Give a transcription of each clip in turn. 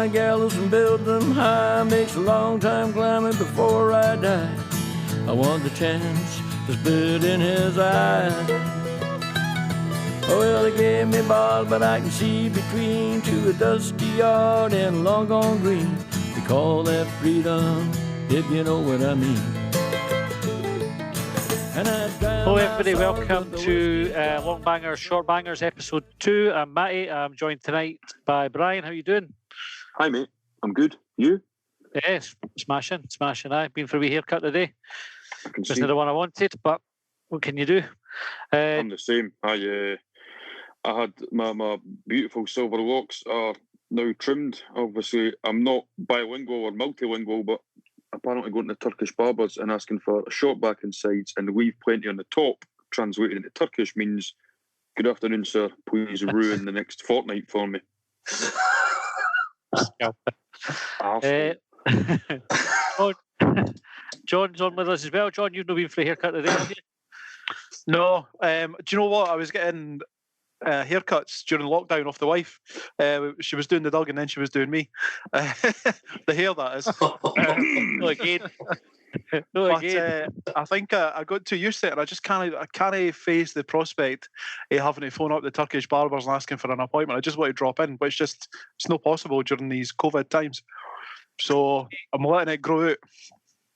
my gallows and build them high. Makes a long time climbing before I die. I want the chance to spit in his eye. Oh, well, they gave me bars, but I can see between to a dusty yard and a long gone green. They call that freedom, if you know what I mean. Hello everybody, welcome to Longbangers, Shortbangers episode 2. I'm Matty, I'm joined tonight by Brian. How you doing? Hi mate, I'm good. You? Yes, smashing. I've been for a wee haircut today. Just See. not the one I wanted, but what can you do? I'm the same. I had my beautiful silver locks are now trimmed. Obviously, I'm not bilingual or multilingual, but apparently going to Turkish barbers and asking for a short back and sides and leave plenty on the top, translated into Turkish, means good afternoon, sir. Please ruin the next fortnight for me. John's on with us as well. John, you've not been for a haircut today, have you? No. Do you know what? I was getting haircuts during lockdown off the wife. She was doing the dog and then she was doing me. The hair, that is. No, again. I think I got too used to it, and I just can't face the prospect of having to phone up the Turkish barbers and asking for an appointment. I just want to drop in, but it's not possible during these COVID times. So I'm letting it grow out.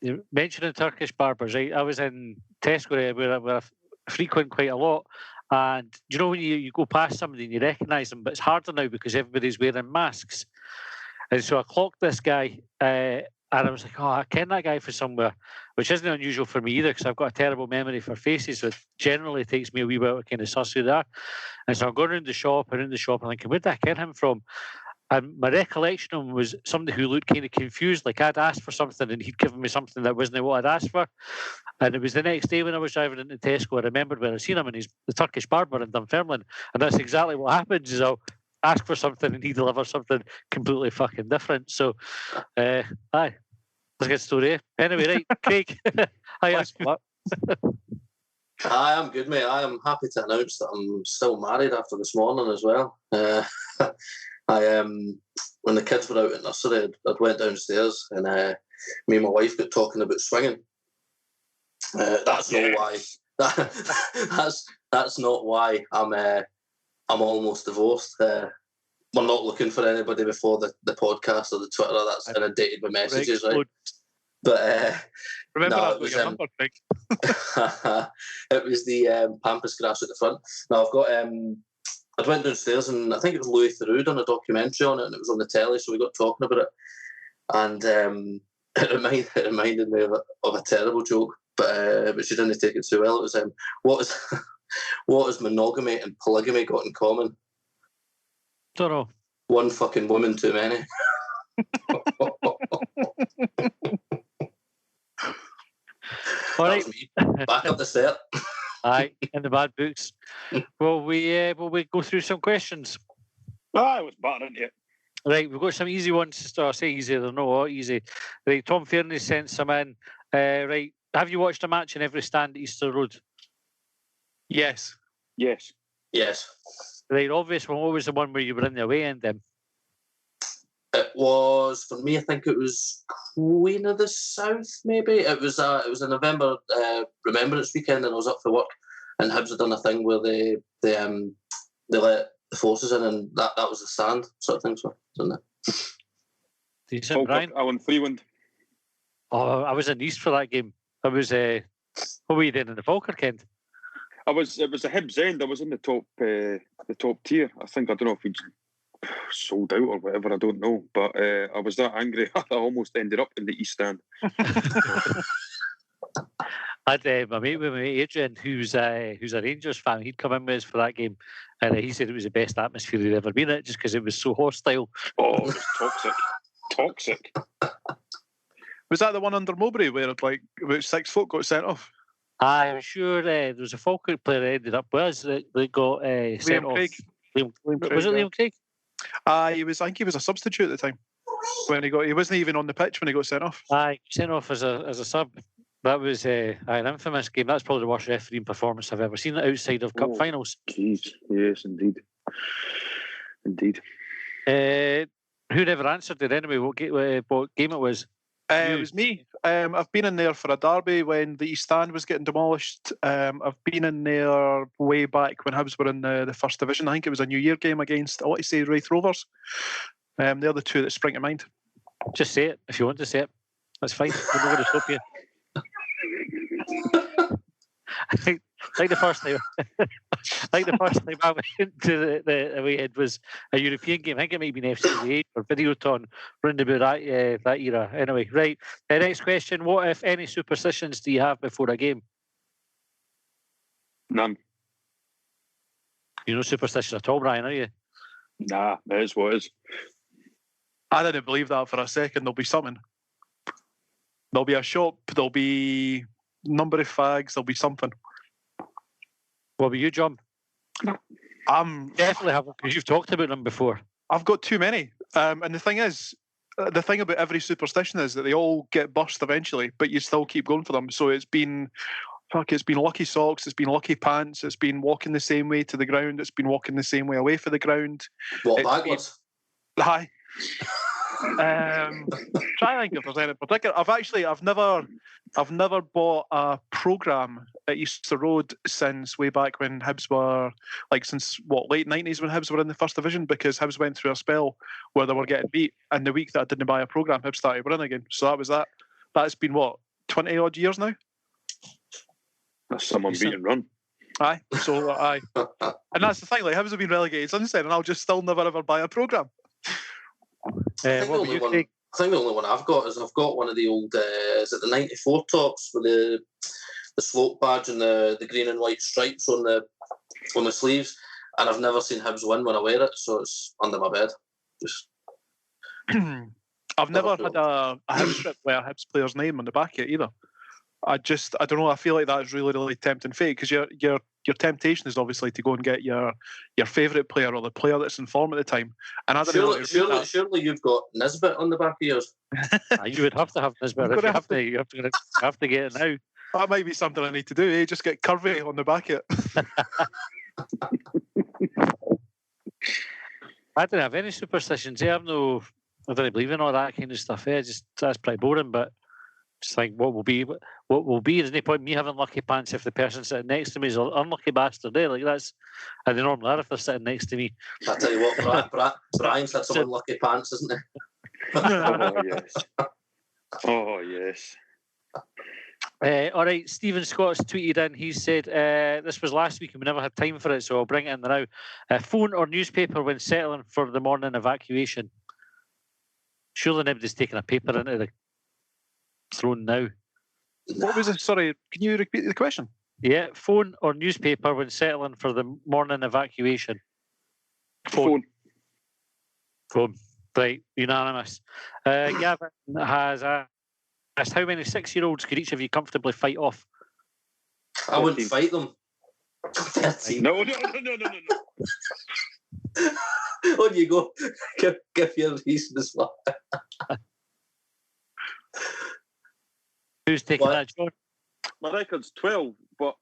You're mentioning Turkish barbers, right? I was in Tesco where I frequent quite a lot. And do you know when you go past somebody and you recognise them, but it's harder now because everybody's wearing masks. And so I clocked this guy and I was like, oh, I ken that guy from somewhere, which isn't unusual for me either because I've got a terrible memory for faces, so it generally takes me a wee bit to kind of suss who they are. And so I'm going around the shop and thinking, where did I ken him from? And my recollection of him was somebody who looked kind of confused, like I'd asked for something and he'd given me something that wasn't what I'd asked for. And it was the next day when I was driving into Tesco, I remembered where I'd seen him, and he's the Turkish barber in Dunfermline. And that's exactly what happens, is I'll ask for something and he delivers something completely fucking different. So, aye, that's a good story. Anyway, right, Craig. Hi, Hi, I'm good, mate. I am happy to announce that I'm still married after this morning as well. When the kids were out at nursery, I went downstairs and me and my wife got talking about swinging. That's not why. That's not why I'm almost divorced. We're not looking for anybody before the podcast or the Twitter. That's inundated with messages, right? But remember no, that was your number, Craig. It was the pampas grass at the front. Now I've got. I went downstairs and I think it was Louis Theroux done a documentary on it, and it was on the telly, so we got talking about it. And it reminded me of a terrible joke, but she didn't take it too well. It was what has monogamy and polygamy got in common? Don't know. One fucking woman too many. All right. Back up the set. Aye, in the bad books. Will we go through some questions? I was battering it. Right, we've got some easy ones to start. I say easy, they're not easy. Right, Tom Fairney sent some in. Right, have you watched a match in every stand at Easter Road? Yes. Right, obvious one. What was the one where you were in the away end then? It was, for me, I think it was Queen of the South, maybe. It was a November Remembrance weekend, and I was up for work, and Hibs had done a thing where they let the forces in, and that was the stand sort of thing. So, isn't it? Decent, Brian. Alan Freeland. Oh, I was in East for that game. I was. What were you doing in the Falkirk end? It was a Hibs end. I was in the top tier. I don't know if he'd sold out or whatever, I don't know, but I was that angry I almost ended up in the East Stand. I had my mate Adrian, who's a Rangers fan. He'd come in with us for that game, and he said it was the best atmosphere he'd ever been in, just because it was so hostile. Oh, it was toxic. Was that the one under Mowbray where about 6 folk got sent off? I'm sure there was a Falkirk player that ended up with us that got sent off. Craig. Liam Craig. Was it Liam Craig? I think he was a substitute at the time. He wasn't even on the pitch when he got sent off. Sent off as a sub. That was an infamous game. That's probably the worst refereeing performance I've ever seen outside of cup finals. Jeez, yes, indeed. Who never answered it anyway? What game it was? It was me. I've been in there for a derby when the East Stand was getting demolished. I've been in there way back when Hibs were in the First Division. I think it was a New Year game against, I want to say, Wraith Rovers. They're the two that spring to mind. Just say it if you want to say it. That's fine. We're not going to stop you. Like the first time, I went to the away end was a European game. I think it might have been FCA or Videoton, round about that era. Anyway, right. The next question: what, if any, superstitions do you have before a game? None. You're no superstitious at all, Brian, are you? Nah, it is what it is. I didn't believe that for a second. There'll be something. There'll be a shop. There'll be number of fags. There'll be something. What about you, John? I'm Definitely have, because you've talked about them before. I've got too many. And the thing is, the thing about every superstition is that they all get burst eventually, but you still keep going for them. So it's been lucky socks, it's been lucky pants, it's been walking the same way to the ground, it's been walking the same way away for the ground. What, backwards? Hi. Try and think if there's any particular. I've never bought a programme at Easter Road since way back when Hibs were, like, since late 90s when Hibs were in the First Division, because Hibs went through a spell where they were getting beat, and the week that I didn't buy a programme, Hibs started winning again. So that was that. That's been 20 odd years now. That's some unbeaten run. Aye. So aye. And that's the thing, like, Hibs have been relegated since then, and I'll just still never ever buy a programme. I think the only one I've got is I've got one of the old is it the 94 tops with the slope badge and the green and white stripes on the sleeves, and I've never seen Hibs win when I wear it, so it's under my bed. Just I've never had a Hibs strip with a Hibs player's name on the back of it either. I don't know. I feel like that's really, really tempting fate, because your temptation is obviously to go and get your favourite player or the player that's in form at the time. And I don't know. Surely you've got Nisbet on the back of yours. You would have to have Nisbet. If you have to get it now. That might be something I need to do. Just get Curvy on the back of it. I don't have any superstitions. I don't believe in all that kind of stuff. That's pretty boring. But just think, what will be? There's no point in me having lucky pants if the person sitting next to me is an unlucky bastard. Like that's, and they normally are if they're sitting next to me. I tell you what, Brian's had some unlucky pants, isn't he? Oh yes. Oh yes. All right, Stephen Scott's tweeted in. He said this was last week and we never had time for it, so I'll bring it in now. Phone or newspaper when settling for the morning evacuation? Surely nobody's taking a paper into the throne now. What was it? Sorry, can you repeat the question? Yeah, phone or newspaper when settling for the morning evacuation? Phone. Right, unanimous. Gavin has asked, how many 6-year-olds could each of you comfortably fight off? I wouldn't fight them. No. On you go. Give your reasons why. Who's taking that, John? My record's 12, but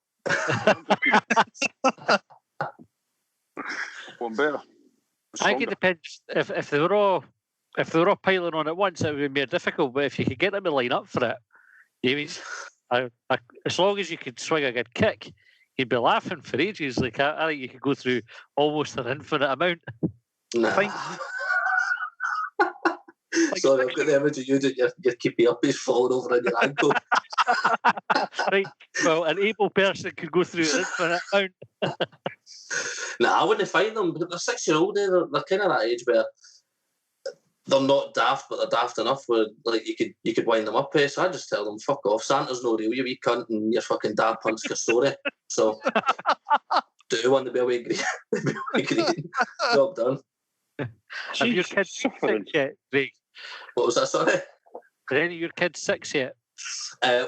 one better. I think it depends. If they were all piling on at once, it would be more difficult. But if you could get them to line up for it, as long as you could swing a good kick, you'd be laughing for ages. Like I think you could go through almost an infinite amount. Nah. I think. So I've got the image of you doing your keepy up is falling over on your ankle. Right. Well, an able person could go through an infinite amount. Nah, I wouldn't fight them. But they're 6-year-old. They're kind of that age where they're not daft, but they're daft enough where like you could wind them up. So I just tell them, fuck off. Santa's no real. You wee cunt, and your fucking dad punts your story. So do you want to be away green? Job done. Have your kids 6 yet, Craig? What was that? Sorry. Are any of your kids 6 yet?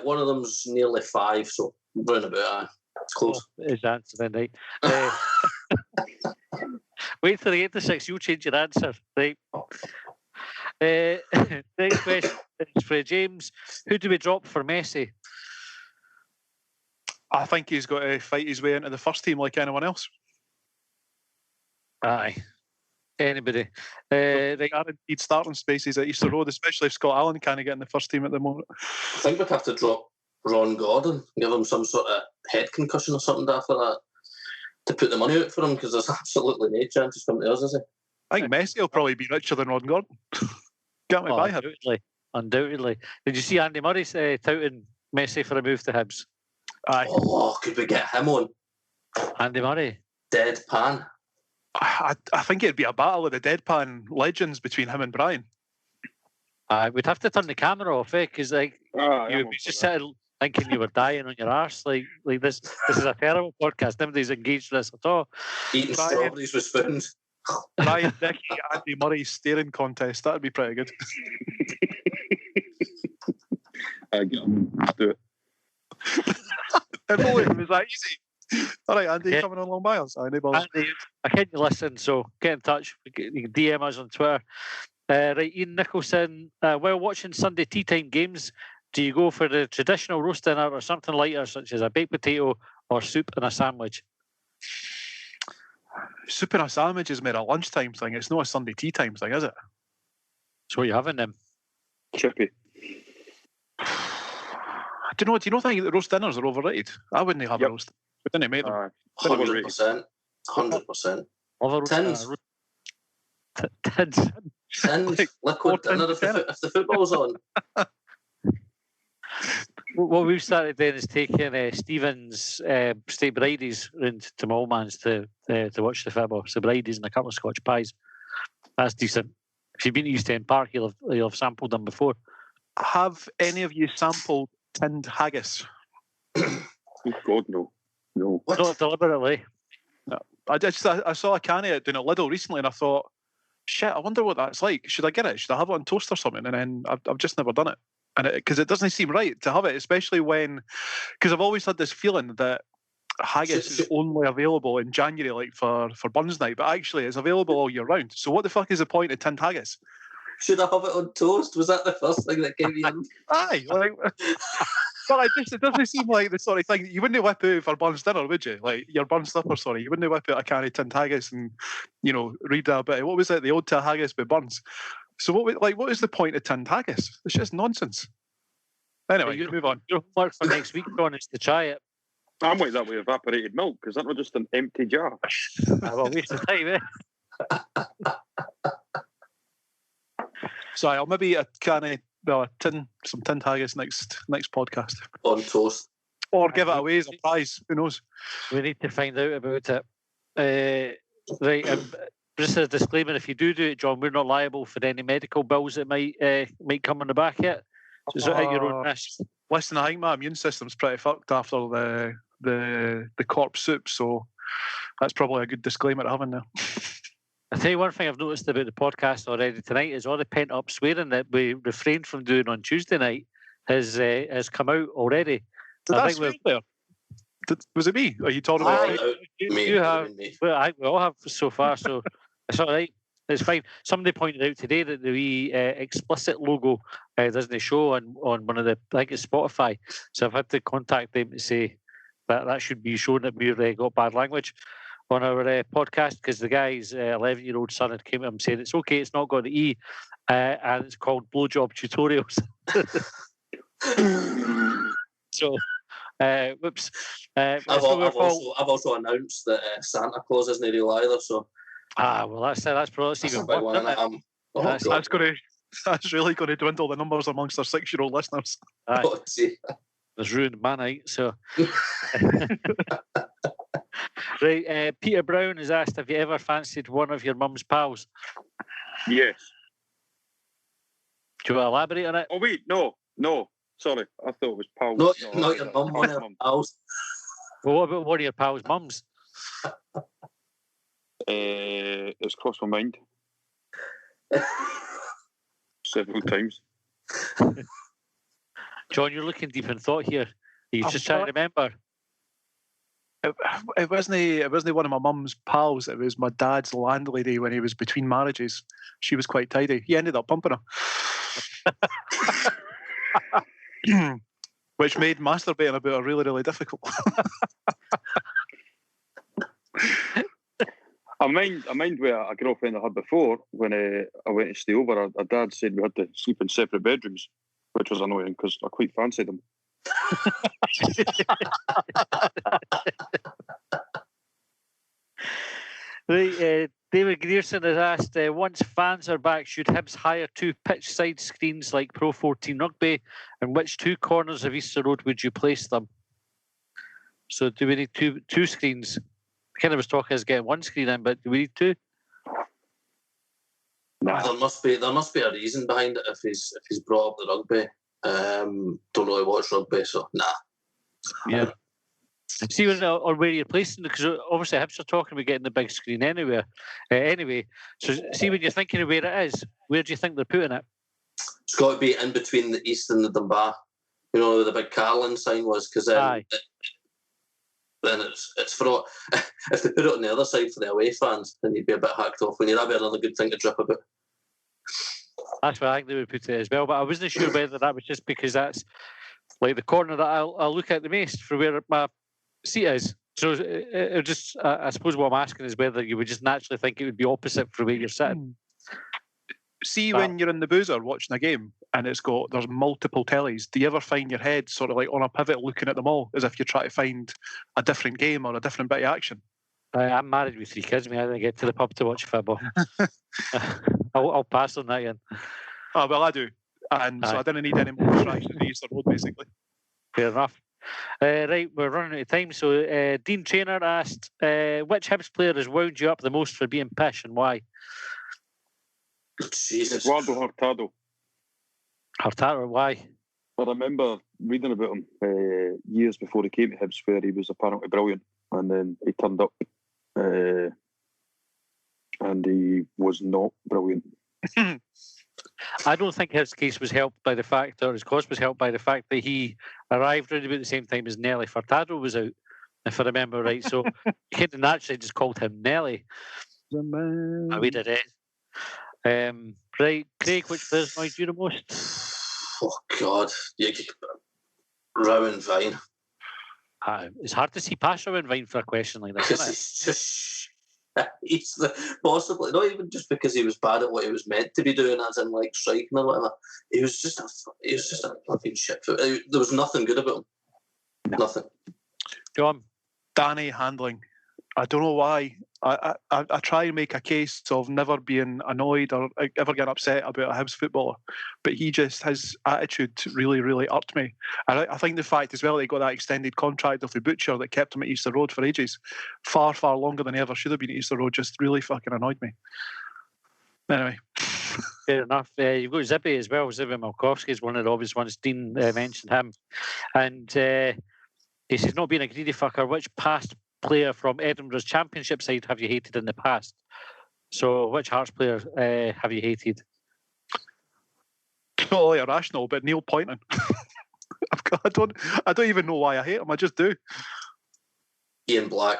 One of them's nearly 5, so round about. It's close. His answer then, right? Wait till they get to 6, you'll change your answer, right? Next question is for James. Who do we drop for Messi? I think he's got to fight his way into the first team like anyone else. Aye. Anybody. Right. Guaranteed starting spaces at Easter Road, especially if Scott Allen can't get in the first team at the moment. I think we'd have to drop Ron Gordon, give him some sort of head concussion or something after that to put the money out for him, because there's absolutely no chance he's coming to us, is he? I think Messi will probably be richer than Ron Gordon. Can't we buy him? Undoubtedly. Did you see Andy Murray touting Messi for a move to Hibs? Aye. Oh, could we get him on? Andy Murray? Deadpan. I think it'd be a battle of the deadpan legends between him and Brian. We'd have to turn the camera off, because you would be just sitting thinking you were dying on your arse. Like this is a terrible podcast. Nobody's engaged with this at all. Eating strawberries with spoons. Brian, Nicky, Andy Murray staring contest. That'd be pretty good. Let's do it. It was that easy. All right, Andy, coming on Longbangers. Andy, I can't listen, so get in touch. You can DM us on Twitter. Right, Ian Nicholson. While watching Sunday tea time games, do you go for the traditional roast dinner or something lighter, such as a baked potato or soup and a sandwich? Soup and a sandwich is more a lunchtime thing. It's not a Sunday tea time thing, is it? So what are you having then? Chippy. I don't know. Do you not think that roast dinners are overrated? I wouldn't have a roast. We didn't make them. 100%. 100%. Tins. Tins. Liquid dinner if the football's on. What we've started doing is taking Stephen's steak bridies round to Malman's to watch the football. So bridies and a couple of Scotch pies. That's decent. If you've been to East End Park, you'll have sampled them before. Have any of you sampled tinned haggis? Oh God, no. No. What? Not deliberately. No. I saw a can of it down at Lidl recently, and I thought, shit, I wonder what that's like. Should I get it? Should I have it on toast or something? And then I've just never done it. And because it doesn't seem right to have it, especially because I've always had this feeling that haggis is only available in January, like for Buns Night, but actually it's available all year round. So what the fuck is the point of tinned haggis? Should I have it on toast? Was that the first thing that came in? Aye, but it doesn't seem like the sort of thing you wouldn't whip out for Buns dinner, would you? Like your Buns supper, sorry, you wouldn't whip out a can of tinned haggis and read a bit. What was it? The ode to haggis with buns. So what is the point of tinned haggis? It's just nonsense. Anyway, move on. Your homework for next week, John, is to try it. I'm like that with evaporated milk. Is that not just an empty jar? Well, waste of time, eh? So I'll maybe a can of some tinned haggis next podcast. On toast. Or give it away as a prize. Who knows? We need to find out about it. Right. Just a disclaimer: if you do it, John, we're not liable for any medical bills that might come on the back yet. So it's at your own risk. Listen, I think my immune system's pretty fucked after the corpse soup, so that's probably a good disclaimer to have in there. I'll tell you one thing I've noticed about the podcast already tonight is all the pent up swearing that we refrained from doing on Tuesday night has come out already. Was it me? Are you talking about you have? Well, we all have so far, so it's all right. It's fine. Somebody pointed out today that the wee explicit logo doesn't show on one of the, I think it's Spotify. So I've had to contact them to say that should be shown that we've got bad language on our podcast, because the guy's 11-year-old son had came to him saying it's okay, it's not got the E, and it's called Blowjob Tutorials. So, whoops. I've also announced that Santa Claus isn't real either. So. Well, that's even worse. That's really going to dwindle the numbers amongst our 6-year-old listeners. It's ruined my night. So, right. Peter Brown has asked, have you ever fancied one of your mum's pals? Yes. Do you want to elaborate on it? Oh wait, no. Sorry, I thought it was pals. Not your mum, your pals. Well, what about one of your pals' mums? It's crossed my mind several times. John, you're looking deep in thought here. Are you just trying to remember? It wasn't one of my mum's pals. It was my dad's landlady when he was between marriages. She was quite tidy. He ended up pumping her. Which made masturbating about her really, really difficult. I mind where a girlfriend I had before when I went to stay over. Her dad said we had to sleep in separate bedrooms, which was annoying because I quite fancied them. Right, David Grierson has asked, once fans are back, should Hibs hire 2 pitch side screens like Pro 14 Rugby? And which 2 corners of Easter Road would you place them? So do we need two screens? Kind of was talking as getting 1 screen in, but do we need 2? Nah. There must be a reason behind it if he's brought up the rugby. Don't really watch rugby, so nah. Yeah. See or where you're placing it, because obviously Hibs are talking about getting the big screen anyway. So see when you're thinking of where it is, where do you think they're putting it? It's got to be in between the East and the Dunbar. You know where the big Carlin sign was, because then it's for if they put it on the other side for the away fans, then you'd be a bit hacked off. When that'd be another good thing to drip about. That's where I think they would put it as well, but I wasn't sure whether that was just because that's like the corner that I'll look at the most for where my seat is. So it just, I suppose what I'm asking is whether you would just naturally think it would be opposite for where you're sitting. See, when you're in the boozer watching a game and there's multiple tellies, do you ever find your head sort of like on a pivot looking at them all as if you're trying to find a different game or a different bit of action? I'm married with 3 kids, mate. I didn't get to the pub to watch football. I'll pass on that, Ian. Oh, well, I do. And so I didn't need any more distraction in the Easter Road, basically. Fair enough. Right, we're running out of time. So Dean Trainer asked, which Hibs player has wound you up the most for being pish and why? Jesus. Eduardo Hurtado. Hurtado, why? I remember reading about him years before he came to Hibs, where he was apparently brilliant, and then he turned up and he was not brilliant. I don't think his case was helped by the fact, or his cause was helped by the fact that he arrived around about the same time as Nelly Furtado was out, if I remember right. So you could have naturally just called him Nelly. I read it. Right, Craig, which players annoyed you the most? Oh God, Rowan Vine. It's hard to see past Rowan Vine for a question like this, isn't it? He's possibly not even just because he was bad at what he was meant to be doing, as in like striking or whatever. He was just a fucking shit. There was nothing good about him. No. Nothing. John. Danny handling. I don't know why. I try and make a case of never being annoyed or ever getting upset about a Hibs footballer, but his attitude really, really irked me. And I think the fact as well that he got that extended contract with the Butcher that kept him at Easter Road for ages, far, far longer than he ever should have been at Easter Road, just really fucking annoyed me. Anyway. Fair enough. You've got Zippy as well. Zippy Malkowski is one of the obvious ones. Dean mentioned him. And he says, not being a greedy fucker, which past player from Edinburgh's championship side have you hated in the past? So which Hearts player have you hated? Not only irrational, but Neil Poynton. I don't even know why I hate him. I just do. Ian Black.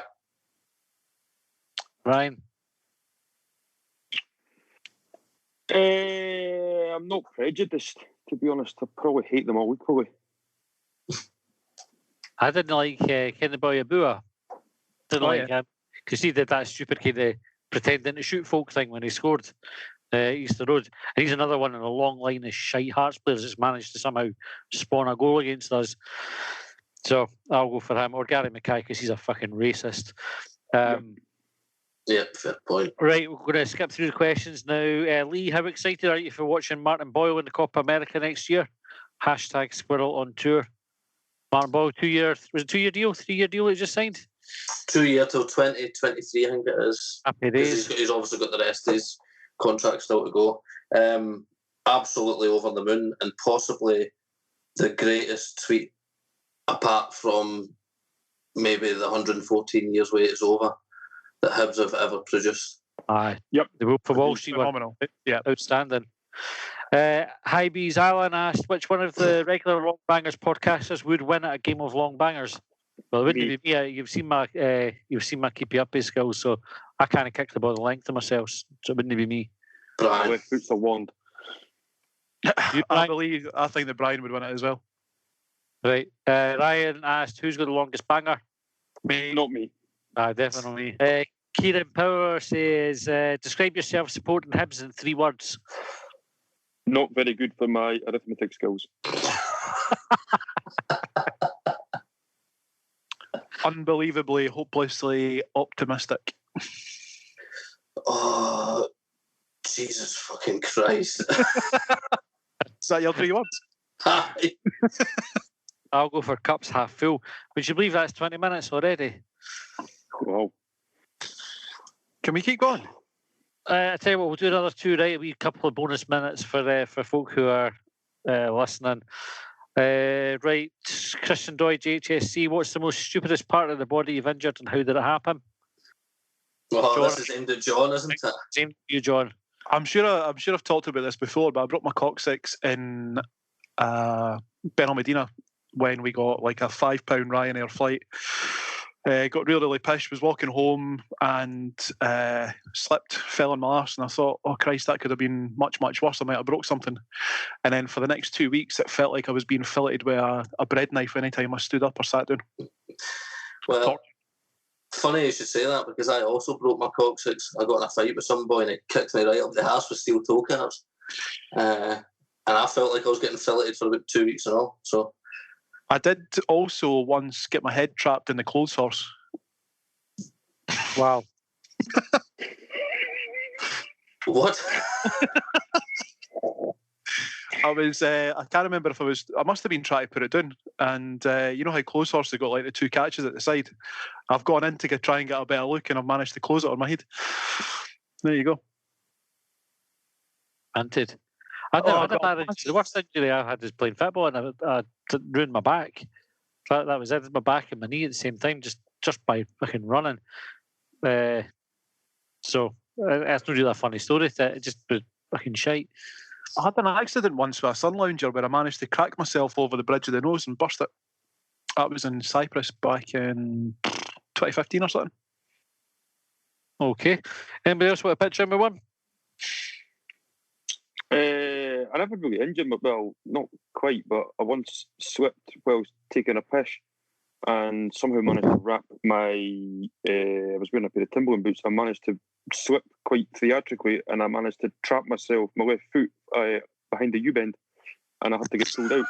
Ryan. I'm not prejudiced, to be honest. I probably hate them all equally. I didn't like Kenny Boyabua. Didn't like him because he did that stupid kind of pretending to shoot folk thing when he scored Easter Road. And he's another one in a long line of shite Hearts players that's managed to somehow spawn a goal against us. So I'll go for him. Or Gary Mackay because he's a fucking racist. Yeah, fair point. Right, we're going to skip through the questions now. Lee, how excited are you for watching Martin Boyle in the Copa America next year? # Squirrel on tour. Martin Boyle, 2 year, was it 2 year deal, 3 year deal he just signed? 2 year till 2023, I think it is. Happy days. He's obviously got the rest of his contract still to go. Absolutely over the moon, and possibly the greatest tweet, apart from maybe the 114 years wait is over, that Hibs have ever produced. Aye. Yep. The Wolf of Wall Street one. Phenomenal. Yeah. Outstanding. HIbs Alan asked which one of the regular Longbangers podcasters would win at a game of Longbangers. Well, it wouldn't be me. You've seen my keepy up skills, so I kind of kicked the ball the length of myself, so it wouldn't be me. Brian. Left foot's a wand. I think that Brian would win it as well. Right. Ryan asked who's got the longest banger. Me, not me. Definitely me. Kieran Power says, describe yourself supporting Hibs in 3 words. Not very good for my arithmetic skills. Unbelievably, hopelessly optimistic. Oh, Jesus fucking Christ. Is that your 3 words? Aye. I'll go for cups half full. Would you believe that's 20 minutes already? Wow. Can we keep going? I tell you what, we'll do another 2, right? A wee couple of bonus minutes for folk who are listening. Right, Christian Doidge, HSC, what's the most stupidest part of the body you've injured and how did it happen? Well, John. this is aimed at John, isn't it? Same to you, John. I'm sure I've talked about this before, but I broke my coccyx in Benalmadena when we got like a £5 Ryanair flight. Got really pissed, was walking home and slipped, fell on my arse, and I thought, oh Christ, that could have been much worse. I might have broke something. And then for the next 2 weeks, it felt like I was being filleted with a bread knife anytime I stood up or sat down. Well, funny you should say that, because I also broke my coccyx. I got in a fight with some boy and he kicked me right up the arse with steel toe caps. And I felt like I was getting filleted for about 2 weeks and all. So I did also once get my head trapped in the clothes horse. Wow. what? I can't remember if I must have been trying to put it down. And you know how clothes horse have got like the 2 catches at the side? I've gone in to try and get a better look and I've managed to close it on my head. There you go. Hunted. I had a bad injury. The worst injury I had is playing football, and I ruined my back. That was it. My back and my knee at the same time, just by fucking running. So that's not really a funny story. It just was fucking shite. I had an accident once with a sun lounger where I managed to crack myself over the bridge of the nose and burst it. That was in Cyprus back in 2015 or something. Okay. Anybody else want a picture of me one? I never really injured myself. Well, not quite, but I once slipped while taking a piss and somehow managed to wrap my... I was wearing a pair of Timberland boots. I managed to slip quite theatrically and I managed to trap my left foot behind the U-bend and I had to get pulled out.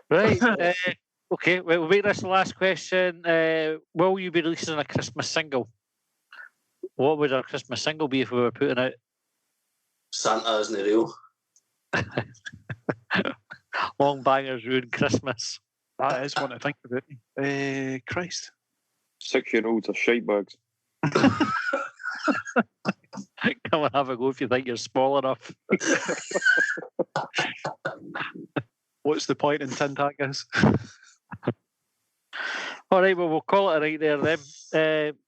Right. Okay, we'll make this the last question. Will you be releasing a Christmas single? What would our Christmas single be if we were putting out? Santa isn't real. Longbangers ruin Christmas. That is one to think about. Christ. 6-year-olds are shite bags. Come and have a go if you think you're small enough. What's the point in tin tackers? All right, well, we'll call it a night there then.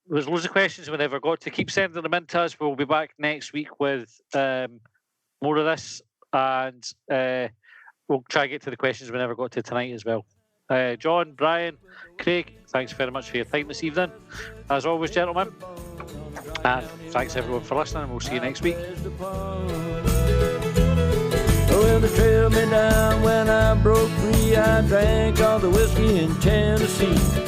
There's loads of questions we never got to. Keep sending them in to us. We'll be back next week with more of this, and we'll try and get to the questions we never got to tonight as well. John, Brian, Craig, thanks very much for your time this evening. As always, gentlemen, and thanks everyone for listening. We'll see you next week. Well, they trailed me down when I broke free. I drank all the whiskey in Tennessee.